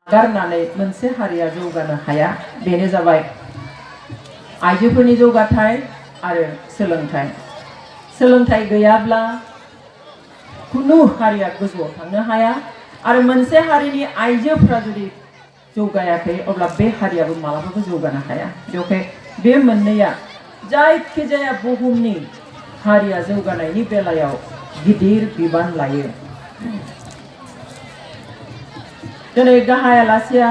गारनानै मोनसे हारिया जौगानो हाया बेनो जाबाय आइजोफोरनि जौगाथाय आरो सोलोंथाय सोलोंथाय गैयाब्ला कुनु हारिया गोजौआव थांनो हाया आरो मोनसे हारिनि आइजोफोरा जुदि जौगायाखै अब्ला बे हारियाबो मालाबाबो जौगानो हाया बेखाय बे मोननैया जायखिजाया बुहुमनि हारिया जौगानायनि बेलायाव गिदिर बिबान लायो दिनै गाहाय आलासिया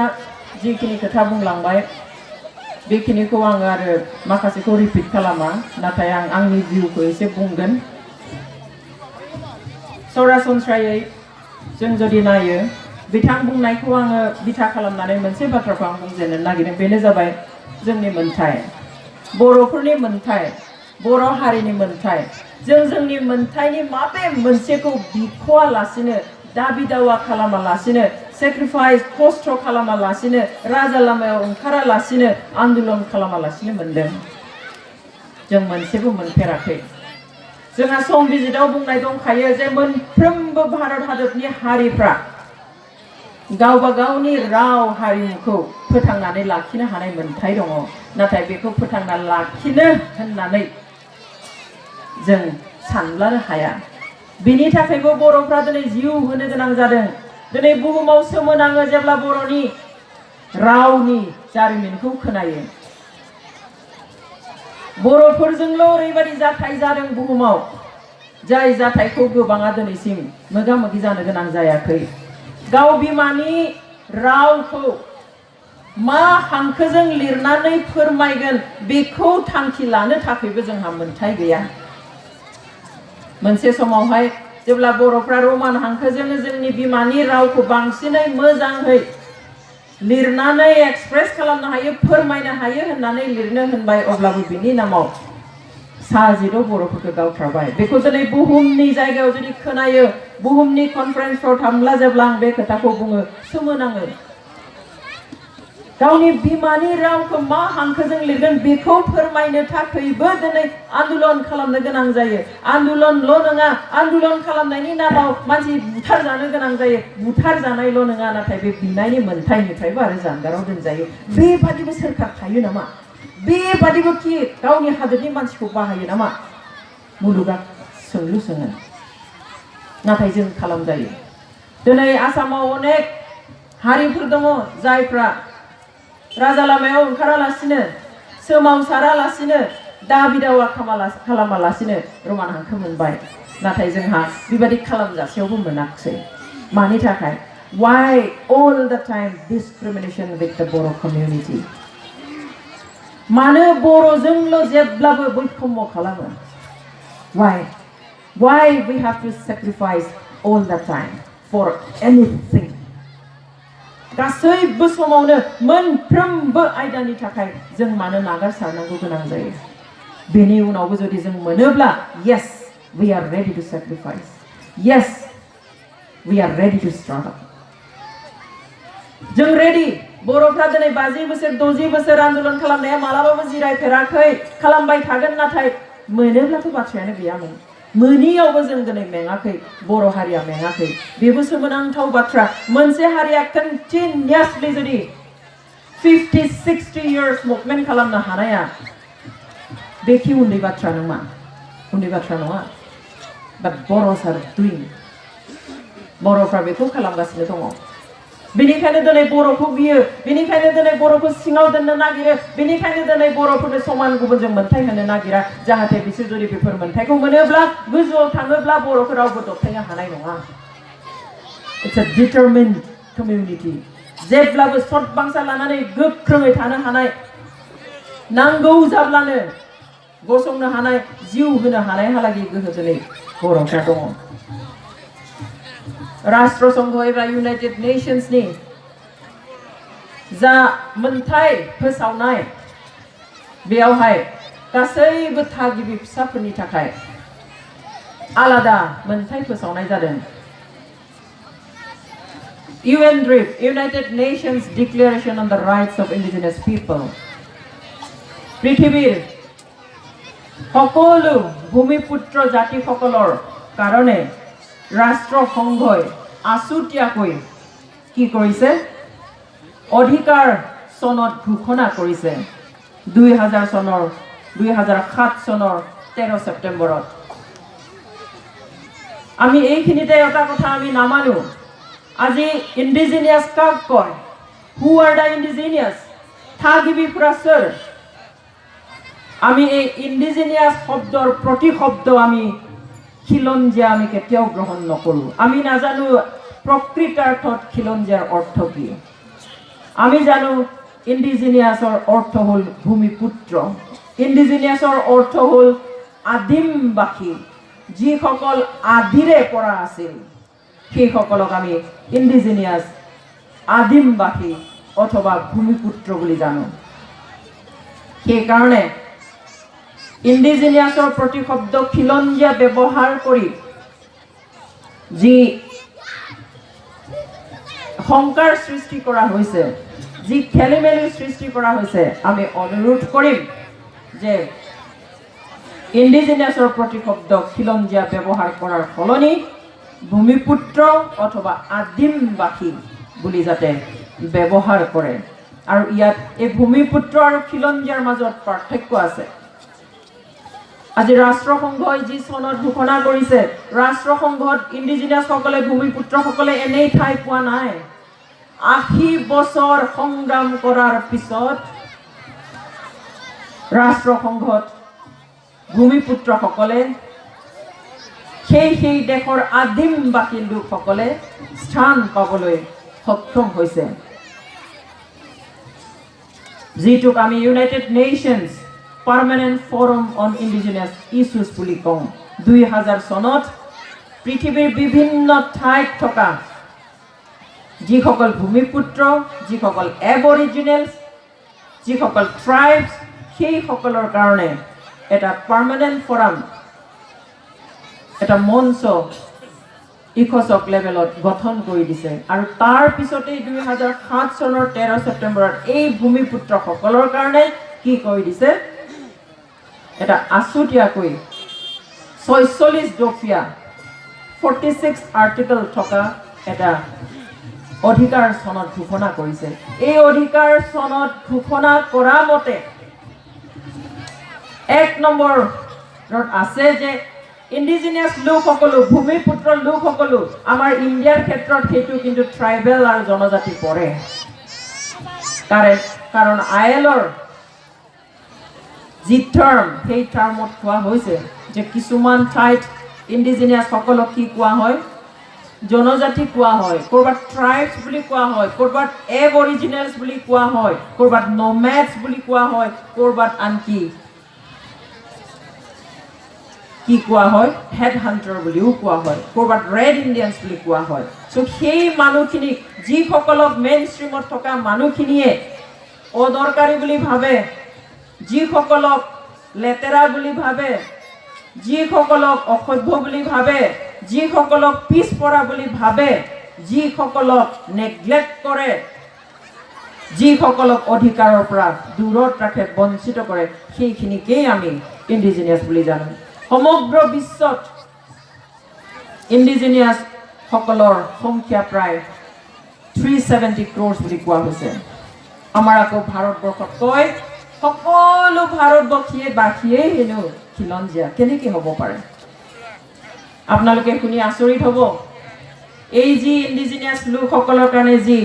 जिखिनि खोथा बुंलांबाय बेखिनिखौ आङो आरो माखासेखौ रिपिट खालामा नाथाय आं आंनि भिउखौ एसे बुंगोन सरासनस्रायै जों जुदि नायो बिथां बुंनायखौ आङो बिथा खालामनानै मोनसे बाथ्राखौ आं बुंजेननो नागिरदों बेनो जाबाय जोंनि मोनथाय बर'फोरनि मोनथाय बर' हारिनि मोनथाय जोंनि मोनथायनि माबे मोनसेखौ बिख'आलासिनो दाबि दावा खालामालासिनो सेक्रिफाइस खस्थ' खालामालासिनो राजा लामायाव ओंखारालासिनो आन्दोलन खालामालासिनो मोनदों जों मोनसेबो मोनफेराखै जोंहा संबिजिराव बुंनाय दंखायो जे मोनफ्रोमबो भारत हादरनि हारिफ्रा गावबा गावनि राव हारिमुखौ फोथांनानै लाखिनो हानाय मोनथाय दङ नाथाय बेखौ फोथांना लाखिनो होननानै जों सानब्लानो हाया बिनि थाखायबो बर'फ्रा दिनै जिउ होनो गोनां जादों दिनै बुहुमाव सोमोनाङो जेब्ला बर'नि रावनि जारिमिनखौ खोनायो बर'फोरजोंल' ओरैबायदि जाथाय जादों बुहुमाव जाय जाथायखौ गोबाङा दिनैसिम मोगा मोगि जानो गोनां जायाखै गाव बिमानि रावखौ मा हांखोजों लिरनानै फोरमायगोन बेखौ थांखि लानो थाखायबो जोंहा मोनथाय गैया मोनसे समावहाय जेब्ला बर'फ्रा रमान हांखोजोंनो जोंनि बिमानि रावखौ बांसिनै मोजाङै लिरनानै एक्सप्रेस खालामनो हायो फोरमायनो हायो होननानै लिरनो होनबाय अब्लाबो बिनि नामाव सा 10 बर'फोरखौ गावथारबाय बेखौ दिनै बुहुमनि जायगायाव जुदि खोनायो बुहुमनि कनफारेन्सफ्राव थांब्ला जेब्ला आं बे खोथाखौ बुङो सोमोनाङो गावनि बिमानि रावखौ मा हांखोजों लिरगोन बेखौ फोरमायनो थाखायबो दिनै आन्दोलन खालामनो गोनां जायो आन्दोलनल' नङा आन्दोलन खालामनायनि नामाव मानसि बुथार जानो गोनां जायो बुथार जानायल' नङा नाथाय बे बिनायनि मोनथायनिफ्रायबो आरो जानगाराव दोनजायो बेबादिबो सोरखार थायो नामा बेबादिबो कि गावनि हादोरनि मानसिखौ बाहायो नामा मुलुगा सोंलु सोङो नाथाय जों खालामजायो दिनै आसामाव अनेक हारिफोर दङ जायफ्रा राजा लामायाव ओंखारालासिनो सोमावसारालासिनो दाबि दावा खालामालासिनो रमान हांखो मोनबाय नाथाय जोंहा बेबादि खालामजासेयावबो मोनाखिसै मानि थाखाय why all the time discrimination with the Bodo community मानो बर'जोंल' जेब्लाबो बैखम्य खालामो why we have to sacrifice all the time for anything गासैबो समावनो मोनफ्रोमबो आयदानि थाखाय जों मानो नागारसारनांगौ गोनां जायो बेनि उनावबो जुदि जों मोनोब्ला yes we are ready to sacrifice yes we are ready to struggle जों रेडि बर'फ्रा दिनै 50 बोसोर 60 बोसोर आन्दोलन खालामनाया मालाबाबो जिरायफेराखै खालामबाय थागोन नाथाय मोनोब्लाथ' बाथ्रायानो गैयामोन मोनियावबो जों दिनै मेङाखै बर' हारिया मेङाखै बेबो सोमोनांथाव बाथ्रा मोनसे हारिया कन्टिनिउसलि जुदि 50-60 years मुभमेन्ट खालामनो हानाया बेखि उन्दै बाथ्रा नङा बाट बर'स आर डुइं बर'फ्रा बेखौ खालामगासिनो दङ बेनिखायनो दिनै बर'खौ बियो बेनिखायनो दिनै बर'खौ सिङाव दोननो नागिरो बेनिखायनो दिनै बर'फोरनो समान गुबुनजों मोनथाय होनो नागिरा जाहाथे बिसोर जुदि बेफोर मोनथायखौ मोनोब्ला गोजौआव थाङोब्ला बर'खौ रावबो दबथायनो हानाय नङा इट्स अ डिटारमिन्ड कमिउनिटि जेब्लाबो सर्ट बांसा लानानै गोख्रोङै थानो हानाय नांगौ जाब्लानो गसंनो हानाय जिउ होनो हानायहालागै गोहो दिनै बर'फ्रा दङ राष्ट्रसंघ एबा इउनाइटेड नेशन्सनि जा मोनथाय फोसावनाय बेयावहाय गासैबो थागिबि फिसाफोरनि थाखाय आलादा मोनथाय फोसावनाय जादों UNDRIP United Nations Declaration on the Rights of Indigenous People পৃথিৱীৰ সকলো ভূমিপুত্ৰ জাতিসকলৰ কাৰণে ৰাষ্ট্ৰসংঘই আছুতীয়াকৈ কি কৰিছে অধিকাৰ চনত ঘোষণা কৰিছে 2007 চনৰ 13 ছেপ্টেম্বৰত আমি এইখিনিতে এটা কথা আমি নামানো আজি ইন্ডিজিনিয়াস কাক কয় হু আর দ্য ইন্ডিজিনিয়াস থাগিবি ফ্ৰাসৰ আমি এই ইন্ডিজিনিয়াস শব্দৰ প্ৰতি শব্দ আমি খিলঞ্জীয়া আমি কেতিয়াও গ্ৰহণ নকৰো আমি নাজানো প্ৰকৃতাৰ্থত খিলঞ্জীয়াৰ অৰ্থ কি আমি জানো ইন্ডিজিনিয়াসৰ অৰ্থ হ'ল ভূমিপুত্ৰ ইন্ডিজিনিয়াসৰ অৰ্থ হ'ল আদিমবাসী যিসকল আদিৰে পৰা আছিল সেইসকলক আমি ইন্ডিজিনিয়াস আদিমবাসী অথবা ভূমিপুত্ৰ বুলি জানো সেইকাৰণে ইন্ডিজিনিয়াসৰ প্ৰতি শব্দ খিলঞ্জীয়া ব্যৱহাৰ কৰি যি সংকাৰ সৃষ্টি কৰা হৈছে যি খেলিমেলি সৃষ্টি কৰা হৈছে আমি অনুৰোধ কৰিম যে ইন্ডিজিনিয়াসৰ প্ৰতি শব্দ খিলঞ্জীয়া ব্যৱহাৰ কৰাৰ সলনি ভূমিপুত্ৰ অথবা আদিমবাসী বুলি যাতে ব্যৱহাৰ কৰে আৰু ইয়াত এই ভূমিপুত্ৰ আৰু খিলঞ্জীয়াৰ মাজত পাৰ্থক্য আছে আজি ৰাষ্ট্ৰসংঘই যি চনত ঘোষণা কৰিছে ৰাষ্ট্ৰসংঘত ইন্ডিজিনিয়াসকলে ভূমিপুত্ৰসকলে এনেই ঠাই পোৱা নাই 80 বছৰ সংগ্ৰাম কৰাৰ পিছত ৰাষ্ট্ৰসংঘত ভূমিপুত্ৰসকলে সেই দেশৰ আদিমবাসী লোকসকলে স্থান পাবলৈ সক্ষম হৈছে যিটোক আমি United Nations Permanent Forum on Indigenous Issues বুলি কওঁ 2000 চনত পৃথিৱীৰ বিভিন্ন ঠাইত থকা যিসকল ভূমিপুত্ৰ যিসকল এবৰিজিনেলছ যিসকল ট্ৰাইবছ সেইসকলৰ কাৰণে এটা পাৰ্মানেণ্ট ফোৰাম এটা মঞ্চ ইকচক লেভেলত গঠন কৰি দিছে আৰু তাৰ পিছতেই 2007 চনৰ 13 ছেপ্টেম্বৰত এই ভূমিপুত্ৰসকলৰ কাৰণে কি কৰি দিছে এটা আছুতীয়াকৈ 46 দফীয়া 46 আৰ্টিকল থকা এটা অধিকাৰ চনত ঘোষণা কৰিছে এই অধিকাৰ চনত ঘোষণা কৰা মতে 1 নম্বৰত আছে যে ইন্ডিজিনিয়াস লোকসকল ভূমিপুত্ৰ লোকসকল আমাৰ ইণ্ডিয়াৰ ক্ষেত্ৰত হেতু কিন্তু ট্ৰাইবেল আৰু জনজাতি পৰে কাৰণ আইএলৰ যি টাৰ্ম সেই টাৰ্মত কোৱা হৈছে যে কিছুমান ঠাইত ইন্ডিজিনিয়াস সকলক কি কোৱা হয় জনজাতি কোৱা হয় কৰবাত ট্ৰাইবছ বুলি কোৱা হয় কৰবাত এবৰিজিনেলছ বুলি কোৱা হয় কৰবাত নোমেডছ বুলি কোৱা হয় কৰবাত আনকি কি কোৱা হয় হেড হান্টাৰ বুলিও কোৱা হয় কৰবাত ৰেড ইণ্ডিয়ানছ বুলি কোৱা হয় সো সেই মানুহখিনি যিসকলক মেইন ষ্ট্ৰীমত থকা মানুহখিনিয়ে অদৰকাৰী বুলি ভাবে যিসকলক লেতেৰা বুলি ভাবে যিসকলক অসভ্য বুলি ভাবে যিসকলক পিছপৰা বুলি ভাবে যিসকলক নেগলেক্ট কৰে যিসকলক অধিকাৰৰ পৰা দূৰত ৰাখে বঞ্চিত কৰে সেইখিনিকেই আমি ইন্ডিজিনিয়াছ বুলি জানো সমগ্ৰ বিশ্বত ইন্ডিজিনিয়াস সকলৰ সংখ্যা প্ৰায় 370 crores বুলি কোৱা হৈছে আমাৰ আকৌ ভাৰতবৰ্ষত কয় সকলো ভাৰতবাসীয়ে হেনো খিলঞ্জীয়া কেনেকৈ হ'ব পাৰে আপোনালোকে শুনি আচৰিত হ'ব এই যি ইন্ডিজিনিয়াস লোকসকলৰ কাৰণে যি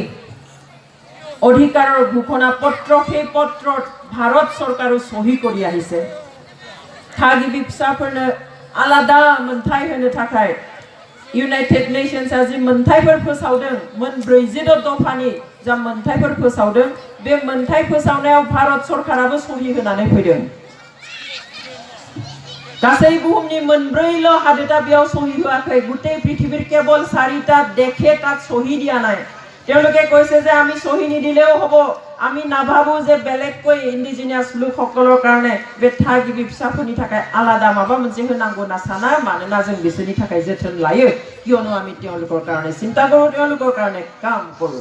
অধিকাৰৰ ঘোষণা পত্ৰ সেই পত্ৰত ভাৰত চৰকাৰে সহি কৰি আহিছে थागिबि फिसाफोरनो आलादा मोनथाय होनो थाखाय इउनाइटेड नेशन्स जि मोनथायफोर फोसावदों मोन 46 दफानि जा मोनथायफोर फोसावदों बे मोनथाय फोसावनायाव भारत सरकाराबो सहि होनानै फैदों गासै बुहुमनि मोनब्रैल' हादोरा बेयाव सहि होआखै गुटे पृथ्वीर केवल 4टा देशे ताक सहि দিয়া নাই তেওঁলোকে কৈছে যে আমি সহি নিদিলেও হ'ব আমি নাভাবো যে বেলেগকৈ ইন্ডিজিনিয়াস লোকসকলৰ কাৰণে বেথাগিবি फिसाफोरनि थाखाय আলাদা মাবা मोनसे होनांगौ ना साना मानोना जों बिसोरनि थाखाय जोथोन लायो कियनो আমি তেওঁলোকৰ কাৰণে চিন্তা কৰো তেওঁলোকৰ কাৰণে কাম কৰো